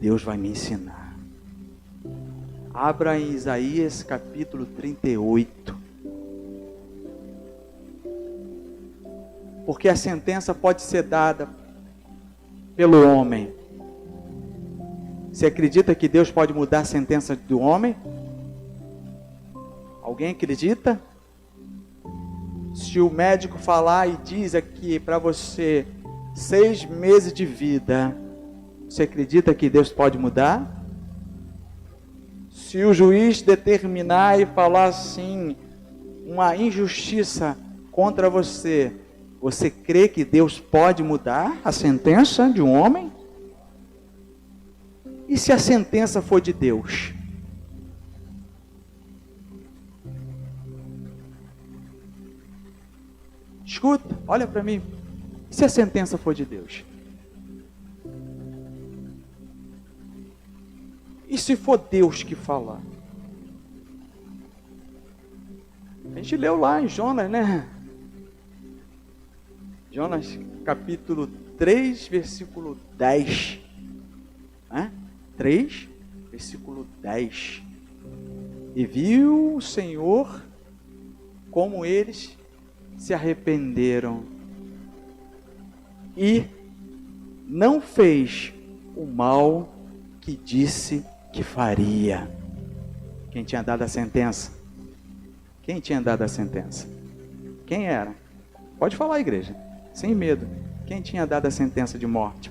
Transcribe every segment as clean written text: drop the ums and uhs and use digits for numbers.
Deus vai me ensinar. Abra em Isaías capítulo 38. Porque a sentença pode ser dada pelo homem. Você acredita que Deus pode mudar a sentença do homem? Alguém acredita? Se o médico falar e diz aqui para você 6 meses de vida, você acredita que Deus pode mudar? Se o juiz determinar e falar assim, uma injustiça contra você, você crê que Deus pode mudar a sentença de um homem? E se a sentença for de Deus? Escuta, olha para mim. E se a sentença for de Deus? E se for Deus que falar? A gente leu lá em Jonas, né? Jonas capítulo 3, versículo 10. 3, versículo 10. E viu o Senhor como eles se arrependeram e não fez o mal que disse que faria. Quem tinha dado a sentença? Quem tinha dado a sentença? Quem era? Pode falar, igreja, sem medo. Quem tinha dado a sentença de morte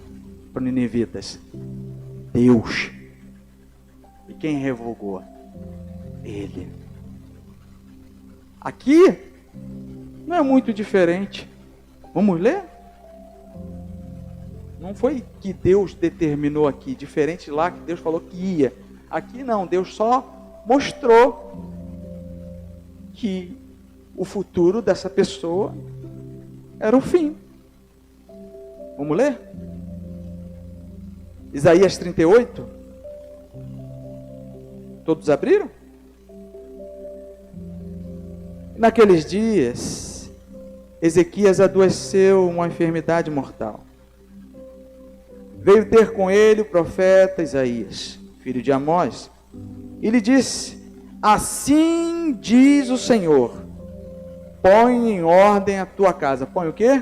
para os ninivitas? Deus. E quem revogou? Ele. Aqui não é muito diferente. Vamos ler? Não foi que Deus determinou aqui, diferente lá que Deus falou que ia. Aqui não, Deus só mostrou que o futuro dessa pessoa era o fim. Vamos ler? Isaías 38. Todos abriram? Naqueles dias, Ezequias adoeceu uma enfermidade mortal. Veio ter com ele o profeta Isaías, filho de Amós, e lhe disse: assim diz o Senhor, põe em ordem a tua casa. Põe o quê?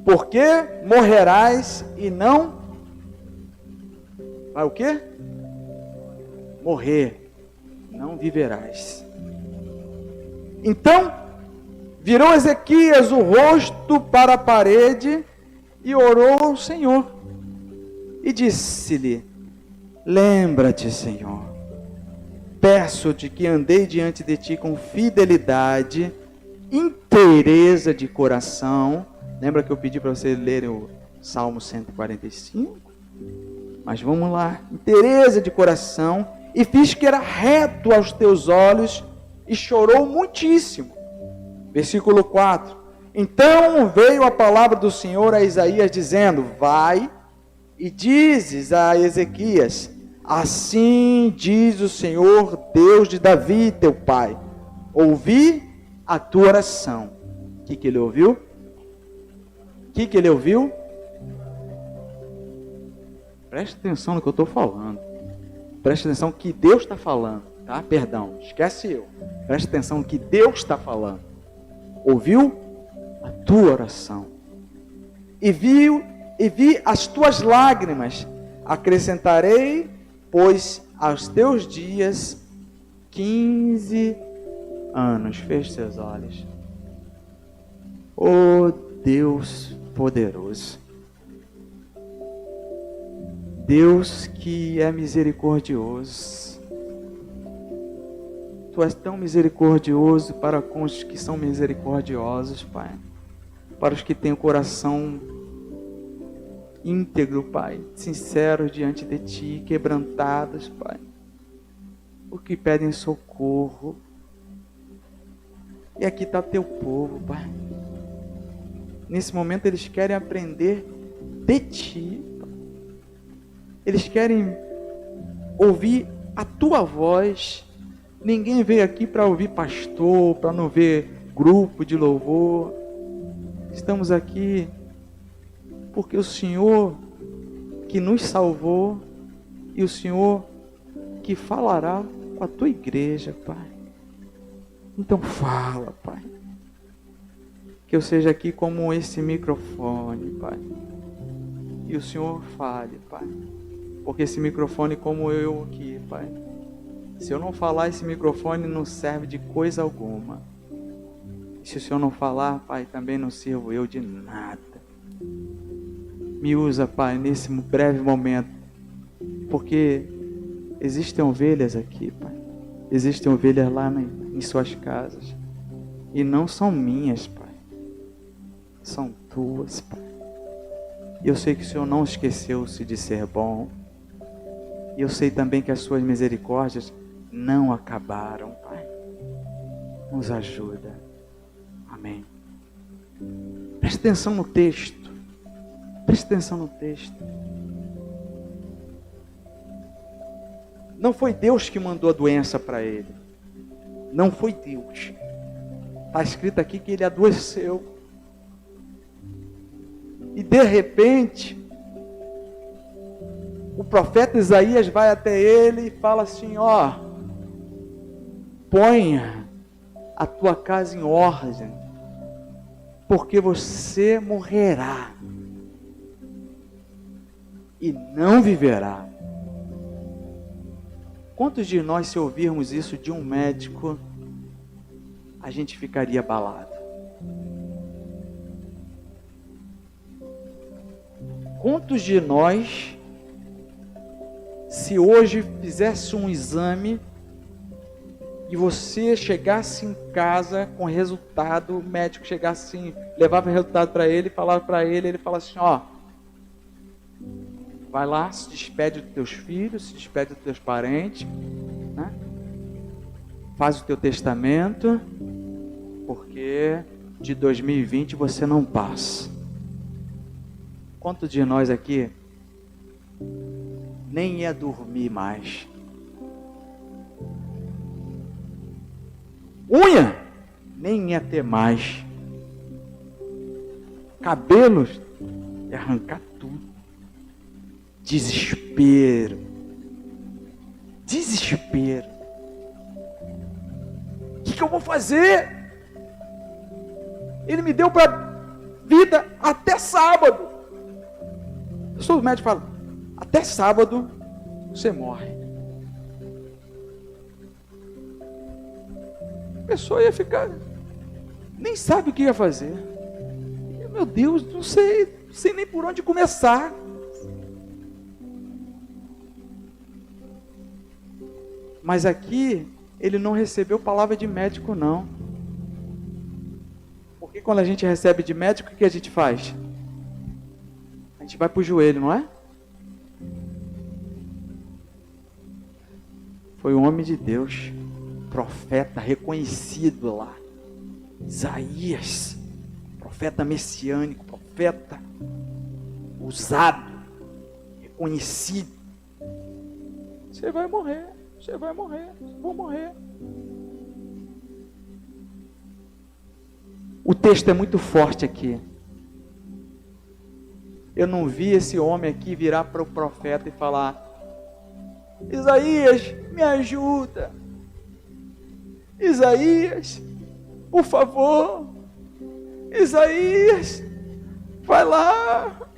Porque morrerás e não... Vai o quê? Morrer, não viverás. Então, virou Ezequias o rosto para a parede e orou ao Senhor. E disse-lhe: lembra-te, Senhor, peço-te que andei diante de ti com fidelidade, inteireza de coração. Lembra que eu pedi para vocês lerem o Salmo 145? Mas vamos lá. Inteireza de coração, e fiz que era reto aos teus olhos, e chorou muitíssimo. Versículo 4. Então veio a palavra do Senhor a Isaías, dizendo: vai e dizes a Ezequias: assim diz o Senhor, Deus de Davi, teu pai, ouvi a tua oração. O que ele ouviu? O que ele ouviu? Preste atenção no que eu estou falando. Preste atenção no que Deus está falando, tá? Perdão, esquece eu. Preste atenção no que Deus está falando. Ouviu a tua oração. E vi as tuas lágrimas. Acrescentarei, pois, aos teus dias 15 anos. Feche seus olhos. Oh Deus poderoso, Deus que é misericordioso, Tu és tão misericordioso para com os que são misericordiosos, Pai, para os que têm o coração íntegro, Pai, sinceros diante de Ti, quebrantados, Pai, porque pedem socorro. E aqui está Teu povo, Pai. Nesse momento eles querem aprender de Ti. Eles querem ouvir a Tua voz. Ninguém veio aqui para ouvir pastor, para não ver grupo de louvor. Estamos aqui porque o Senhor que nos salvou e o Senhor que falará com a tua igreja, Pai. Então fala, Pai. Que eu seja aqui como esse microfone, Pai. E o Senhor fale, Pai. Porque esse microfone como eu aqui, Pai. Se eu não falar, esse microfone não serve de coisa alguma. E se o Senhor não falar, Pai, também não sirvo eu de nada. Me usa, Pai, nesse breve momento. Porque existem ovelhas aqui, Pai. Existem ovelhas lá em suas casas. E não são minhas, Pai. São tuas, Pai. E eu sei que o Senhor não esqueceu-se de ser bom. E eu sei também que as suas misericórdias não acabaram, Pai. Nos ajuda. Amém. Preste atenção no texto. Preste atenção no texto. Não foi Deus que mandou a doença para ele. Não foi Deus. Está escrito aqui que ele adoeceu. E de repente, o profeta Isaías vai até ele e fala assim: ó, ponha a tua casa em ordem, porque você morrerá e não viverá. Quantos de nós, se ouvirmos isso de um médico, a gente ficaria abalado? Quantos de nós, se hoje fizesse um exame e você chegasse em casa com resultado, o médico chegasse assim, levava o resultado para ele, falava para ele, ele fala assim: ó, vai lá, se despede dos teus filhos, se despede dos teus parentes, né? Faz o teu testamento, porque de 2020 você não passa. Quantos de nós aqui nem ia dormir mais? Unha, nem ia ter mais. Cabelos, ia arrancar tudo. Desespero. Desespero. O que eu vou fazer? Ele me deu para vida até sábado. Eu sou o médico e falo: até sábado você morre. A pessoa ia ficar, nem sabe o que ia fazer. E, meu Deus, não sei nem por onde começar. Mas aqui ele não recebeu palavra de médico, não. Porque quando a gente recebe de médico, o que a gente faz? A gente vai para o joelho, não é? Foi um homem de Deus, profeta reconhecido lá, Isaías, profeta messiânico, profeta usado, reconhecido. Você vai morrer, você vai morrer, vou morrer. O texto é muito forte aqui. Eu não vi esse homem aqui virar para o profeta e falar: Isaías, me ajuda. Isaías, por favor. Isaías, vai lá.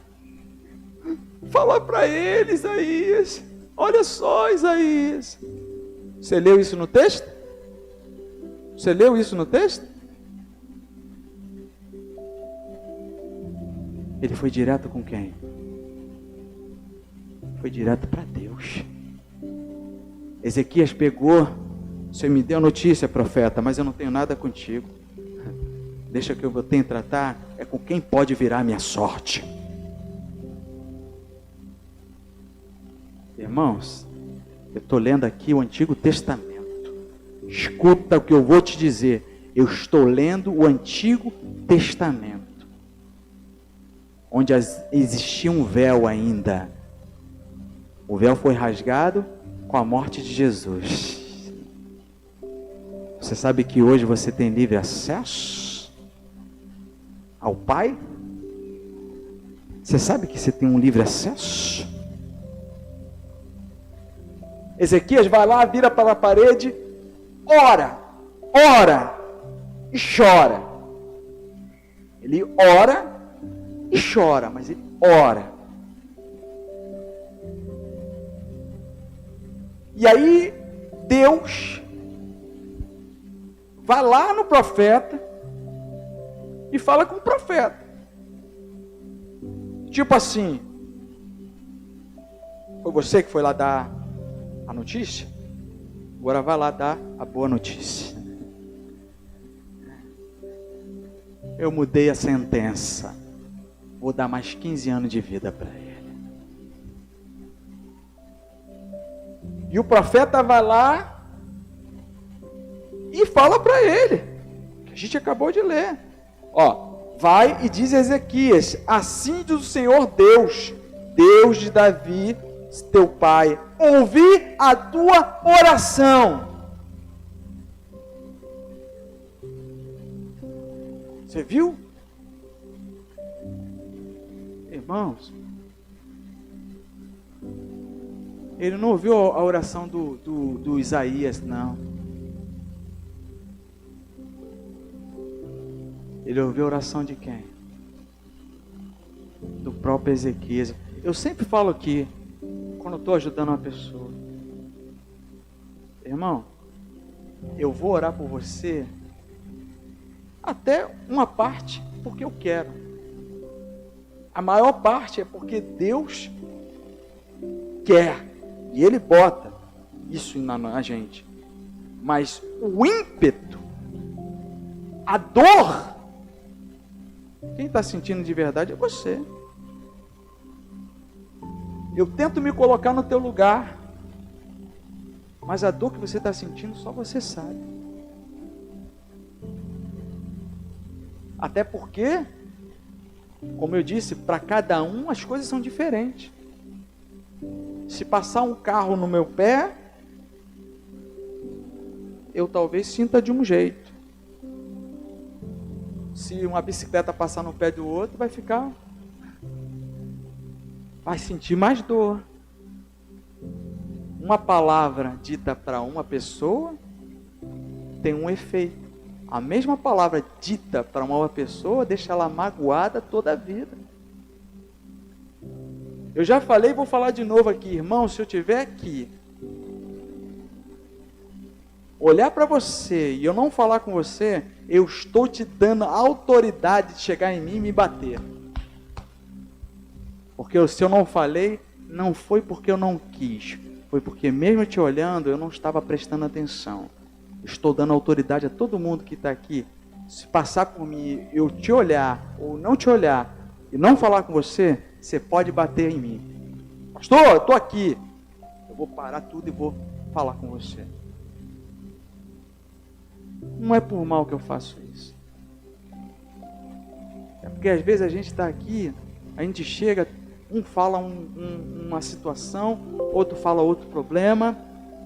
Fala para ele, Isaías. Olha só, Isaías. Você leu isso no texto? Você leu isso no texto? Ele foi direto com quem? Foi direto para Deus. Ezequias pegou: você me deu notícia, profeta, mas eu não tenho nada contigo. Deixa que eu tenho que tratar é com quem pode virar minha sorte. Irmãos, eu estou lendo aqui o Antigo Testamento. Escuta o que eu vou te dizer. Eu estou lendo o Antigo Testamento, onde existia um véu ainda. O véu foi rasgado com a morte de Jesus. Você sabe que hoje você tem livre acesso ao Pai? Você sabe que você tem um livre acesso? Ezequias vai lá, vira para a parede, ora e chora. Ele ora e chora, mas ele ora. E aí Deus vai lá no profeta e fala com o profeta. Tipo assim, foi você que foi lá dar a notícia? Agora vai lá dar a boa notícia. Eu mudei a sentença. Vou dar mais 15 anos de vida para ele. E o profeta vai lá e fala para ele, que a gente acabou de ler. Vai e diz a Ezequias, assim diz o Senhor Deus, Deus de Davi, teu pai, ouvi a tua oração. Você viu? Irmãos, ele não ouviu a oração do Isaías, não. Ele ouviu a oração de quem? Do próprio Ezequias. Eu sempre falo aqui, quando eu estou ajudando uma pessoa, irmão, eu vou orar por você, até uma parte porque eu quero. A maior parte é porque Deus quer. E Ele bota isso na gente. Mas o ímpeto, a dor, quem está sentindo de verdade é você. Eu tento me colocar no teu lugar, mas a dor que você está sentindo só você sabe. Até porque, como eu disse, para cada um as coisas são diferentes. Se passar um carro no meu pé, eu talvez sinta de um jeito. Se uma bicicleta passar no pé do outro, vai sentir mais dor. Uma palavra dita para uma pessoa tem um efeito. A mesma palavra dita para uma pessoa deixa ela magoada toda a vida. Eu já falei e vou falar de novo aqui, irmão, se eu tiver aqui, olhar para você e eu não falar com você, eu estou te dando a autoridade de chegar em mim e me bater. Porque se eu não falei, não foi porque eu não quis, foi porque mesmo te olhando, eu não estava prestando atenção. Estou dando autoridade a todo mundo que está aqui. Se passar por mim, eu te olhar ou não te olhar e não falar com você, você pode bater em mim. Pastor, eu estou aqui. Eu vou parar tudo e vou falar com você. Não é por mal que eu faço isso. É porque às vezes a gente está aqui, a gente chega, um fala uma situação, outro fala outro problema,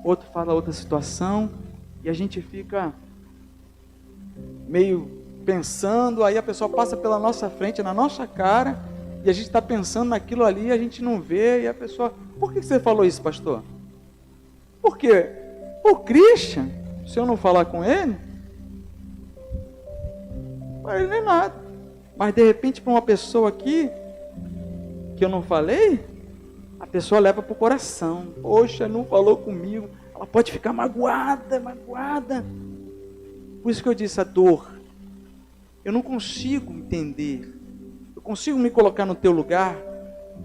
outro fala outra situação, e a gente fica meio pensando, aí a pessoa passa pela nossa frente, na nossa cara, e a gente está pensando naquilo ali, a gente não vê, e a pessoa, por que você falou isso, pastor? Por quê? O Christian, se eu não falar com ele, para ele não é nada. Mas de repente para uma pessoa aqui, que eu não falei, a pessoa leva para o coração. Poxa, não falou comigo. Ela pode ficar magoada. Por isso que eu disse, a dor. Eu não consigo entender. Eu consigo me colocar no teu lugar,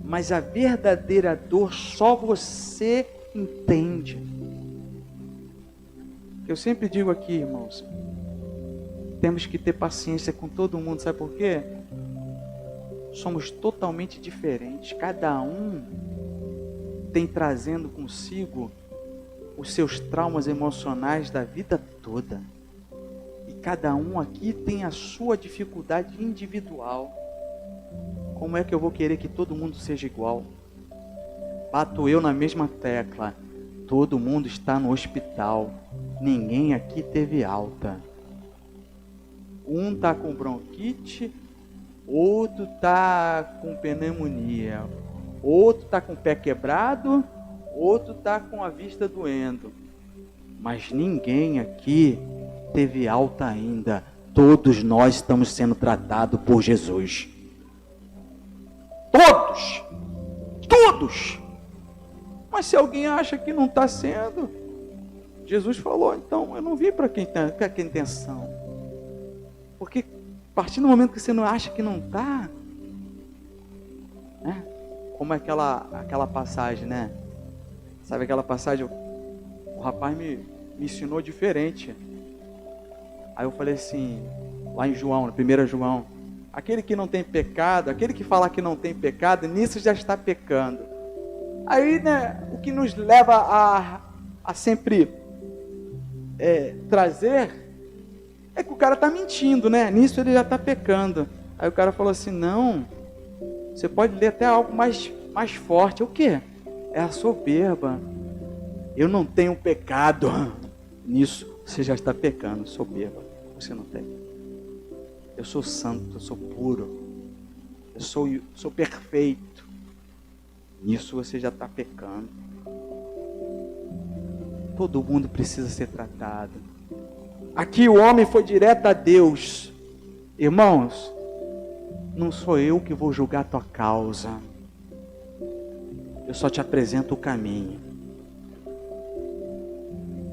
mas a verdadeira dor só você entende. Eu sempre digo aqui, irmãos, temos que ter paciência com todo mundo, sabe por quê? Somos totalmente diferentes, cada um tem trazendo consigo os seus traumas emocionais da vida toda, e cada um aqui tem a sua dificuldade individual. Como é que eu vou querer que todo mundo seja igual? Bato eu na mesma tecla, todo mundo está no hospital, ninguém aqui teve alta. Um está com bronquite, outro está com pneumonia, outro está com o pé quebrado, outro está com a vista doendo. Mas ninguém aqui teve alta ainda. Todos nós estamos sendo tratados por Jesus. Todos! Todos! Mas se alguém acha que não está sendo, Jesus falou, então eu não vim para quem tem a intenção. Porque a partir do momento que você não acha que não está, né? Como é aquela passagem, né? Sabe aquela passagem? O rapaz me ensinou diferente. Aí eu falei assim, lá em João, no 1 João, aquele que não tem pecado, aquele que fala que não tem pecado, nisso já está pecando. Aí, né, o que nos leva a sempre trazer é que o cara está mentindo, né? Nisso ele já está pecando. Aí o cara falou assim, não, você pode ler até algo mais forte. O quê? É a soberba. Eu não tenho pecado. Nisso você já está pecando, soberba. Você não tem. Eu sou santo, eu sou puro. Eu sou perfeito. Nisso você já está pecando. Todo mundo precisa ser tratado. Aqui o homem foi direto a Deus. Irmãos, não sou eu que vou julgar a tua causa. Eu só te apresento o caminho.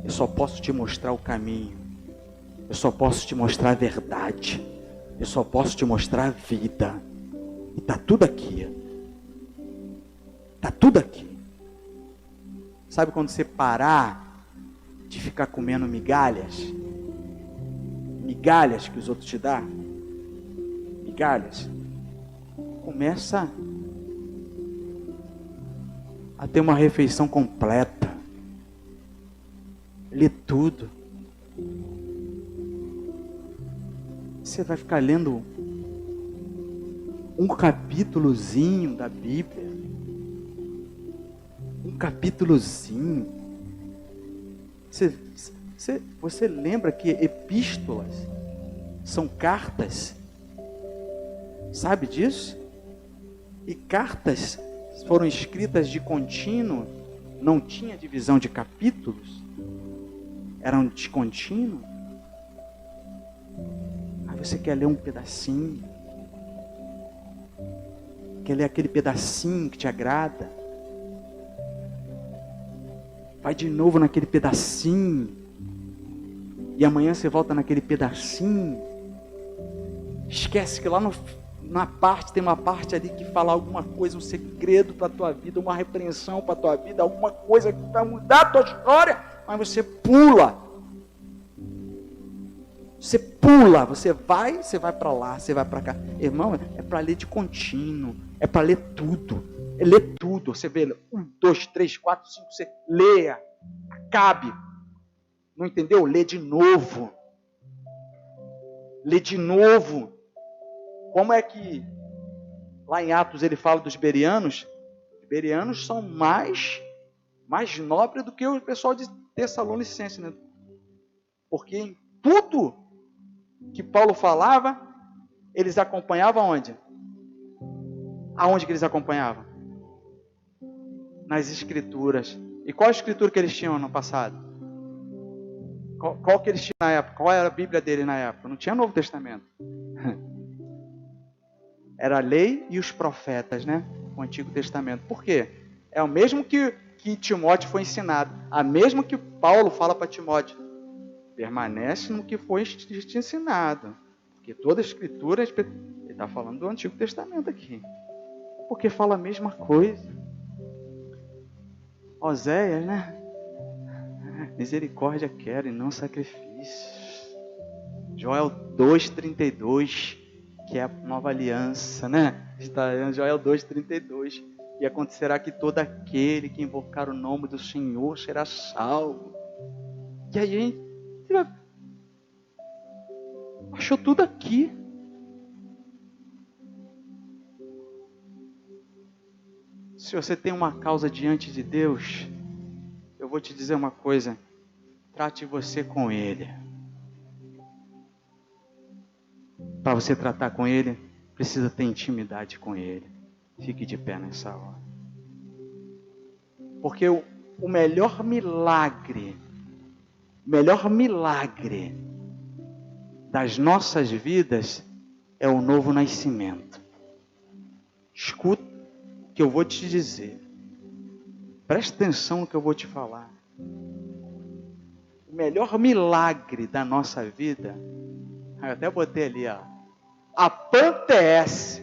Eu só posso te mostrar o caminho. Eu só posso te mostrar a verdade. Eu só posso te mostrar a vida. E está tudo aqui. Está tudo aqui. Sabe quando você parar de ficar comendo migalhas? Migalhas que os outros te dão? Migalhas. Começa a ter uma refeição completa. Lê tudo. Você vai ficar lendo um capítulozinho da Bíblia. Um capítulozinho. Você lembra que epístolas são cartas? Sabe disso? E cartas foram escritas de contínuo, não tinha divisão de capítulos, eram de contínuo. Aí você quer ler um pedacinho, quer ler aquele pedacinho que te agrada, vai de novo naquele pedacinho, e amanhã você volta naquele pedacinho, esquece que lá na parte, tem uma parte ali que fala alguma coisa, um segredo para a tua vida, uma repreensão para a tua vida, alguma coisa que vai mudar a tua história, mas você pula. Você pula, você vai para lá, você vai para cá. Irmão, é para ler de contínuo, é para ler tudo. É ler tudo. Você vê 1, 2, 3, 4, 5, você leia, acabe. Não entendeu? Lê de novo. Lê de novo. Como é que lá em Atos ele fala dos bereanos? Os bereanos são mais nobres do que o pessoal de Tessalonicense, né? Porque em tudo que Paulo falava, eles acompanhavam onde? Aonde que eles acompanhavam? Nas escrituras. E qual a escritura que eles tinham no passado? Qual que eles tinham na época? Qual era a Bíblia dele na época? Não tinha Novo Testamento. Era a lei e os profetas, né? O Antigo Testamento. Por quê? É o mesmo que Timóteo foi ensinado. A mesma que Paulo fala para Timóteo. Permanece no que foi te ensinado. Porque toda a escritura, ele está falando do Antigo Testamento aqui. Porque fala a mesma coisa. Oséias, né? Misericórdia quero e não sacrifícios. Joel 2,32, que é a nova aliança, né? Está em Joel 2,32. E acontecerá que todo aquele que invocar o nome do Senhor será salvo. E aí, gente, achou tudo aqui. Se você tem uma causa diante de Deus, eu vou te dizer uma coisa. Trate você com Ele. Para você tratar com Ele, precisa ter intimidade com Ele. Fique de pé nessa hora. Porque o melhor milagre das nossas vidas é o novo nascimento. Escuta o que eu vou te dizer. Presta atenção no que eu vou te falar. O melhor milagre da nossa vida, eu até botei ali, ó, a PAN-TS.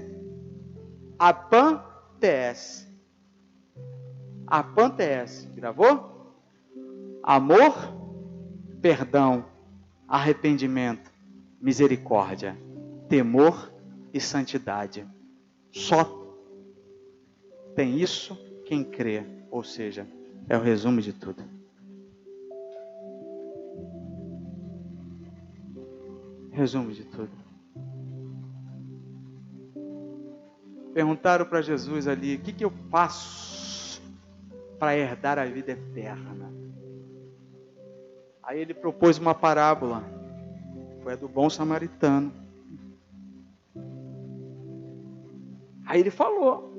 A PAN-TS. A PAN-TS. Gravou? Amor, perdão, arrependimento, misericórdia, temor e santidade. Só tem isso quem crê. Ou seja, é o resumo de tudo. Resumo de tudo. Perguntaram para Jesus ali, o que eu faço para herdar a vida eterna? Aí ele propôs uma parábola. Foi a do bom samaritano. Aí ele falou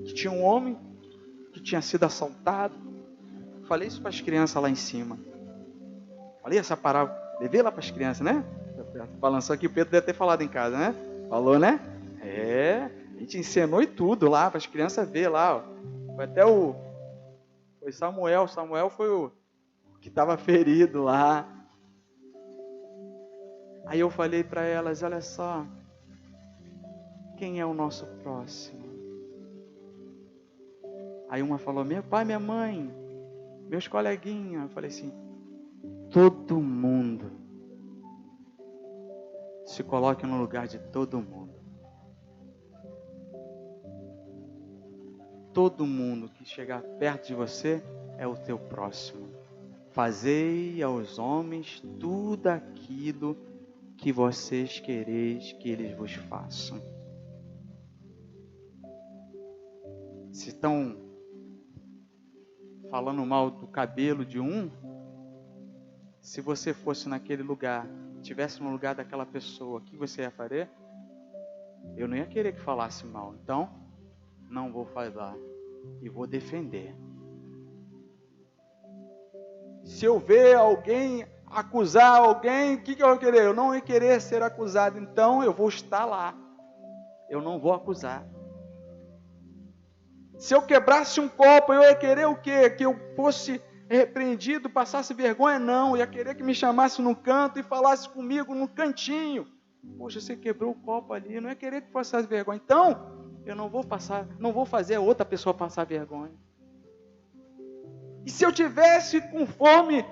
que tinha um homem que tinha sido assaltado. Falei isso para as crianças lá em cima. Falei essa parábola. Levei lá para as crianças, né? Balançou aqui, o Pedro deve ter falado em casa, né? Falou, né? A gente ensinou e tudo lá para as crianças ver lá. Ó. Foi até foi Samuel. Samuel foi o que estava ferido lá. Aí eu falei para elas, olha só, quem é o nosso próximo? Aí uma falou, meu pai, minha mãe, meus coleguinhas. Eu falei assim, todo mundo. Se coloque no lugar de todo mundo. Todo mundo que chegar perto de você é o teu próximo. Fazei aos homens tudo aquilo que vocês quereis que eles vos façam. Se estão falando mal do cabelo de um, se você fosse naquele lugar, estivesse no lugar daquela pessoa, o que você ia fazer? Eu não ia querer que falasse mal. Então, não vou falar e vou defender. Se eu ver alguém acusar alguém, o que eu vou querer? Eu não ia querer ser acusado, então eu vou estar lá. Eu não vou acusar. Se eu quebrasse um copo, eu ia querer o quê? Que eu fosse repreendido, passasse vergonha? Não, eu ia querer que me chamasse no canto e falasse comigo no cantinho. Poxa, você quebrou o copo ali, eu não ia querer que passasse vergonha. Então, eu não vou fazer a outra pessoa passar vergonha. E se eu tivesse com fome,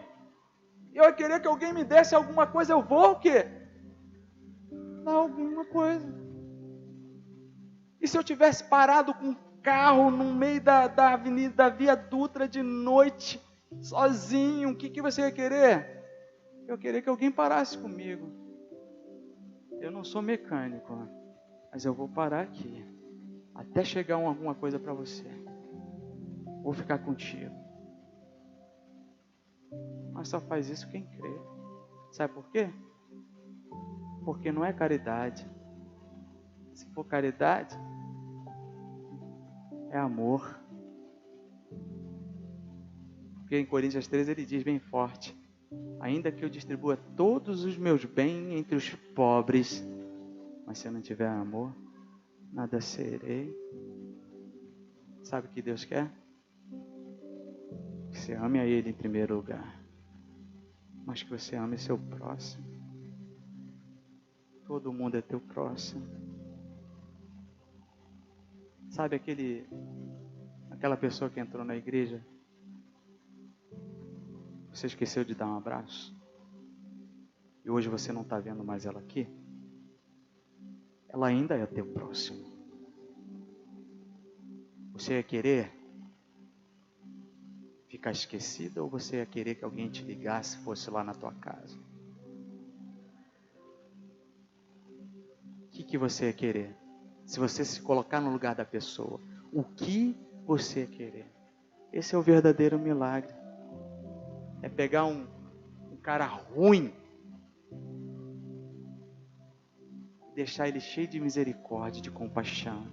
eu ia querer que alguém me desse alguma coisa, eu vou o quê? Dar alguma coisa. E se eu tivesse parado com um carro no meio da avenida, da Via Dutra de noite, sozinho, o que você ia querer? Eu queria que alguém parasse comigo. Eu não sou mecânico, mas eu vou parar aqui, até chegar alguma coisa para você. Vou ficar contigo. Mas só faz isso quem crê. Sabe por quê? Porque não é caridade. Se for caridade, é amor. Porque em Coríntios 13 ele diz bem forte, ainda que eu distribua todos os meus bens entre os pobres, mas se eu não tiver amor, nada serei. Sabe o que Deus quer? Que você ame a Ele em primeiro lugar, mas que você ame seu próximo. Todo mundo é teu próximo. Sabe aquela pessoa que entrou na igreja, você esqueceu de dar um abraço, e hoje você não está vendo mais ela aqui? Ela ainda é teu próximo. Você ia querer ficar esquecida, ou você ia querer que alguém te ligasse, fosse lá na tua casa? O que você ia querer? Se você se colocar no lugar da pessoa, o que você ia querer? Esse é o verdadeiro milagre. É pegar um cara ruim deixar ele cheio de misericórdia, de compaixão.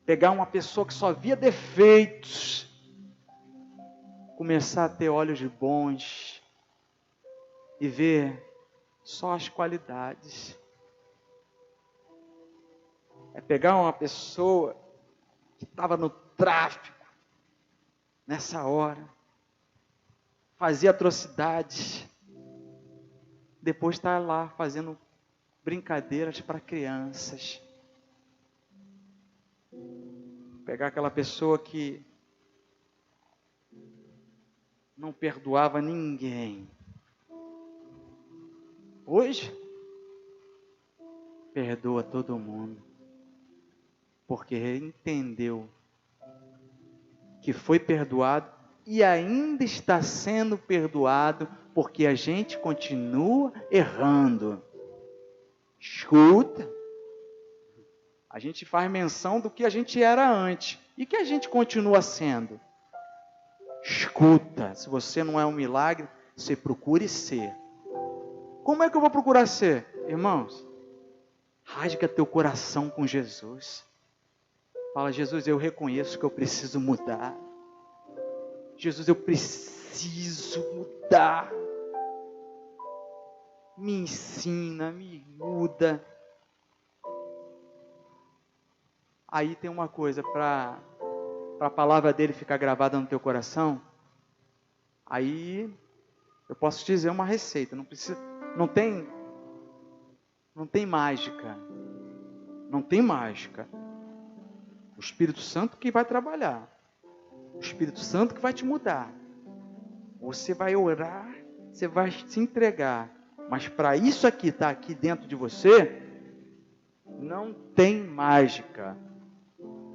Pegar uma pessoa que só via defeitos, começar a ter olhos bons e ver só as qualidades. É pegar uma pessoa que estava no tráfico, nessa hora, fazia atrocidades, depois está lá fazendo brincadeiras para crianças. Pegar aquela pessoa que não perdoava ninguém. Hoje, perdoa todo mundo, porque entendeu que foi perdoado e ainda está sendo perdoado, porque a gente continua errando. Escuta, a gente faz menção do que a gente era antes e que a gente continua sendo. Escuta, se você não é um milagre, você procure ser. Como é que eu vou procurar ser? Irmãos, rasga teu coração com Jesus. Fala, Jesus, eu reconheço que eu preciso mudar. Jesus, eu preciso mudar. Me ensina, me muda. Aí tem uma coisa, para a palavra dele ficar gravada no teu coração, aí eu posso te dizer uma receita, não tem mágica, não tem mágica. O Espírito Santo que vai trabalhar, o Espírito Santo que vai te mudar. Você vai orar, você vai se entregar, mas para isso aqui, tá aqui dentro de você, não tem mágica.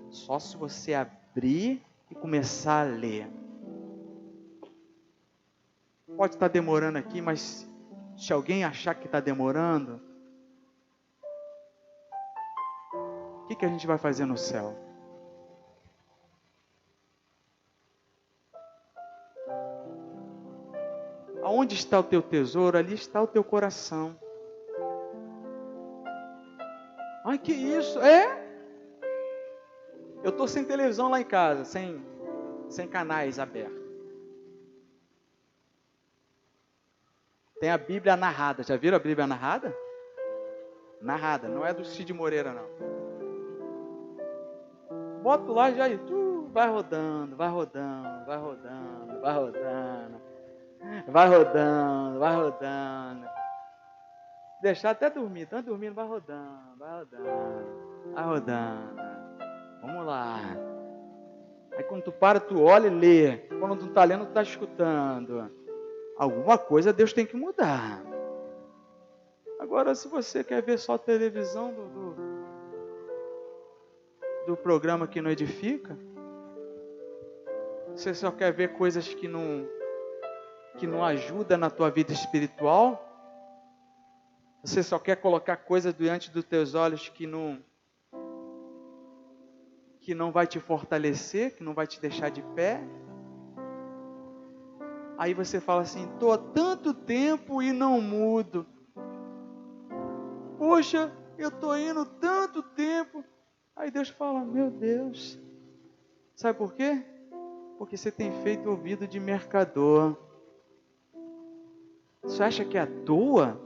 Só se você abrir e começar a ler. Pode estar demorando aqui, mas se alguém achar que está demorando, o que a gente vai fazer no céu? Aonde está o teu tesouro, ali está o teu coração. Ai, que isso? Eu estou sem televisão lá em casa, sem canais abertos. Tem a Bíblia narrada. Já viram a Bíblia narrada? Narrada, não é do Cid Moreira, não. Bota lá já e vai rodando, vai rodando, vai rodando, vai rodando. Vai rodando, vai rodando. Deixar até dormir, tá dormindo, vai rodando, vai rodando, vai rodando. Vamos lá. Aí quando tu para, tu olha e lê. Quando tu está lendo, tu está escutando. Alguma coisa Deus tem que mudar. Agora, se você quer ver só televisão do programa que não edifica, você só quer ver coisas que não ajudam na tua vida espiritual, você só quer colocar coisas diante dos teus olhos que não vai te fortalecer, que não vai te deixar de pé. Aí você fala assim, estou há tanto tempo e não mudo. Poxa, eu estou indo tanto tempo. Aí Deus fala, meu Deus. Sabe por quê? Porque você tem feito ouvido de mercador. Você acha que é à toa?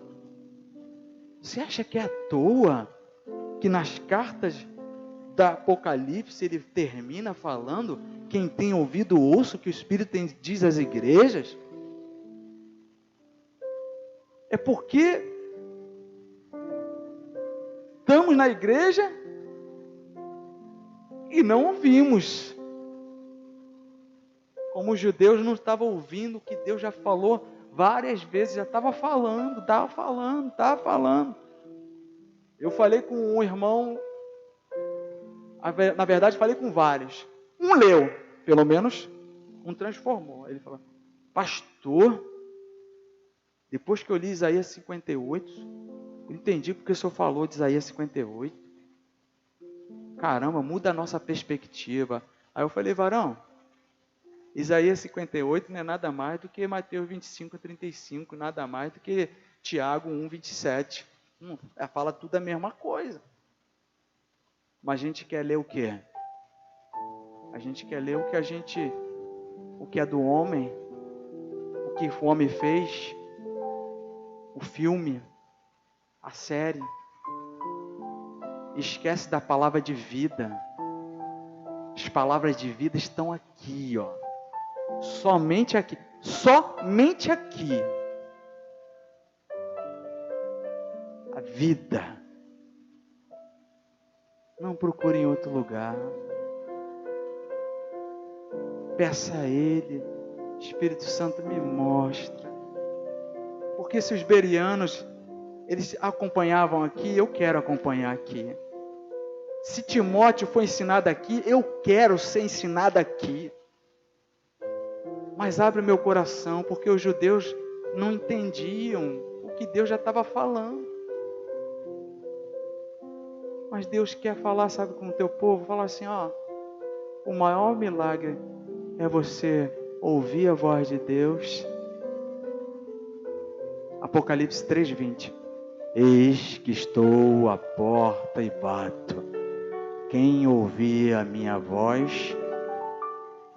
Você acha que é à toa que nas cartas da Apocalipse ele termina falando, quem tem ouvido ouça o que o Espírito diz às igrejas? É porque estamos na igreja e não ouvimos. Como os judeus não estavam ouvindo o que Deus já falou várias vezes, já estava falando. Eu falei com um irmão, na verdade falei com vários. Um leu, pelo menos um transformou. Ele falou, pastor, depois que eu li Isaías 58, eu entendi porque o senhor falou de Isaías 58. Caramba, muda a nossa perspectiva. Aí eu falei, varão, Isaías 58 não é nada mais do que Mateus 25, 35, nada mais do que Tiago 1, 27. Fala tudo a mesma coisa. Mas a gente quer ler o quê? A gente quer ler o que é do homem, o que o homem fez, o filme, a série. Esquece da palavra de vida. As palavras de vida estão aqui, ó. Somente aqui. Somente aqui. A vida. Não procure em outro lugar. Peça a Ele. Espírito Santo, me mostra. Porque se os bereanos, eles acompanhavam aqui, eu quero acompanhar aqui. Se Timóteo foi ensinado aqui, eu quero ser ensinado aqui. Mas abre meu coração, porque os judeus não entendiam o que Deus já estava falando. Mas Deus quer falar, sabe, com o teu povo? Falar assim, ó, o maior milagre é você ouvir a voz de Deus. Apocalipse 3:20. Eis que estou à porta e bato. Quem ouvir a minha voz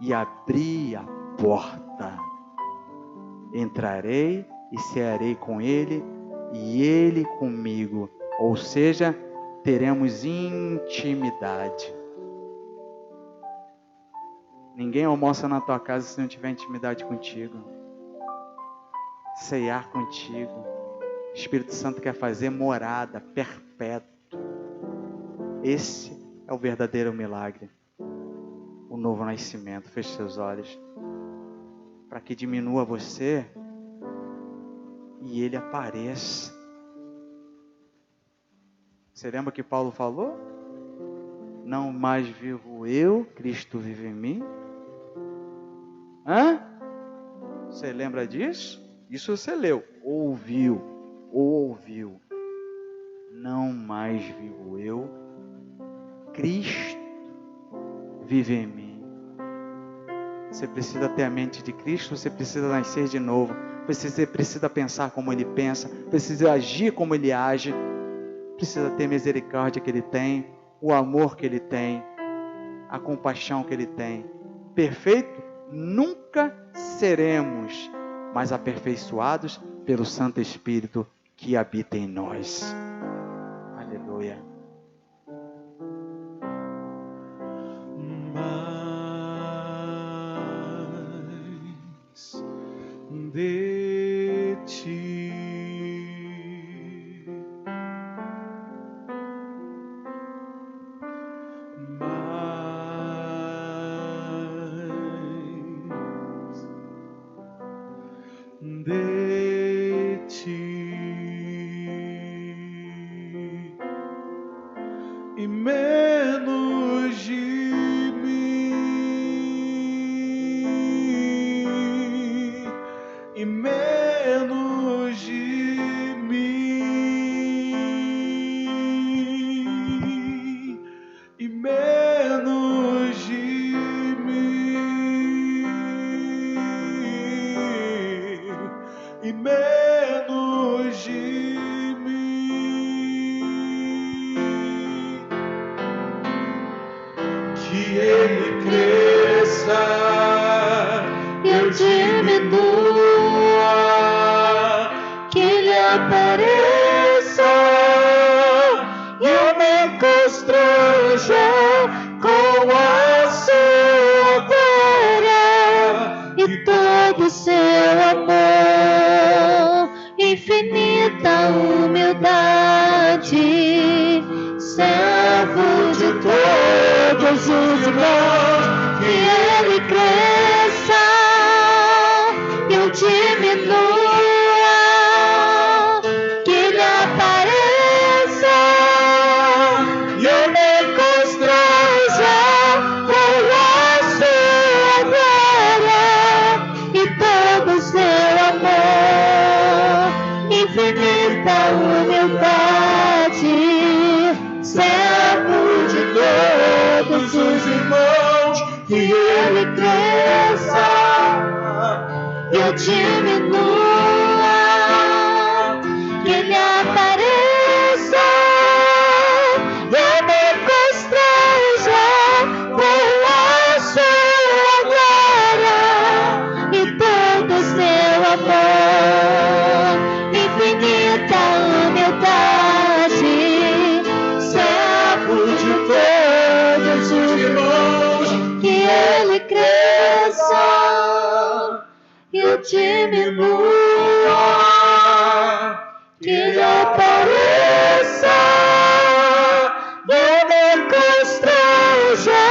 e abrir a porta, entrarei e cearei com ele e ele comigo. Ou seja, teremos intimidade. Ninguém almoça na tua casa se não tiver intimidade contigo. Ceiar contigo. O Espírito Santo quer fazer morada perpétua. Esse é o verdadeiro milagre. O novo nascimento. Feche seus olhos. Para que diminua você e ele apareça. Você lembra que Paulo falou? Não mais vivo eu, Cristo vive em mim. Você lembra disso? Isso você leu, ouviu. Não mais vivo eu, Cristo vive em mim. Você precisa ter a mente de Cristo, você precisa nascer de novo. Você precisa pensar como Ele pensa, precisa agir como Ele age. Precisa ter a misericórdia que Ele tem, o amor que Ele tem, a compaixão que Ele tem. Perfeito? Nunca seremos, mas aperfeiçoados pelo Santo Espírito que habita em nós. Aleluia. Mais de ti, de ti e menos de mim, e menos de mim, e menos de mim, e menos de mim, que Ele cresça, eu diminua, que Ele apareça, eu me constranja com a sua glória e todo o seu amor, infinita humildade, servo de todos os irmãos, que Ele cresça, eu diminua, que Ele apareça, e eu me constranja com a sua glória e todo o seu amor, infinita humildade, servo de todos os irmãos, que Ele cresça, eu diminua, que Ele apareça, todos os irmãos, que ele cresça e eu diminua, que ele apareça e eu me constranja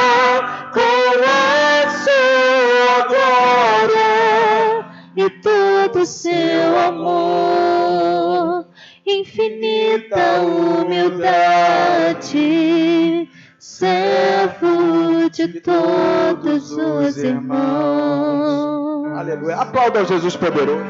com a sua glória e todo o seu amor, infinita humildade, servo de todos os irmãos. Aleluia. Aplauda Jesus poderoso.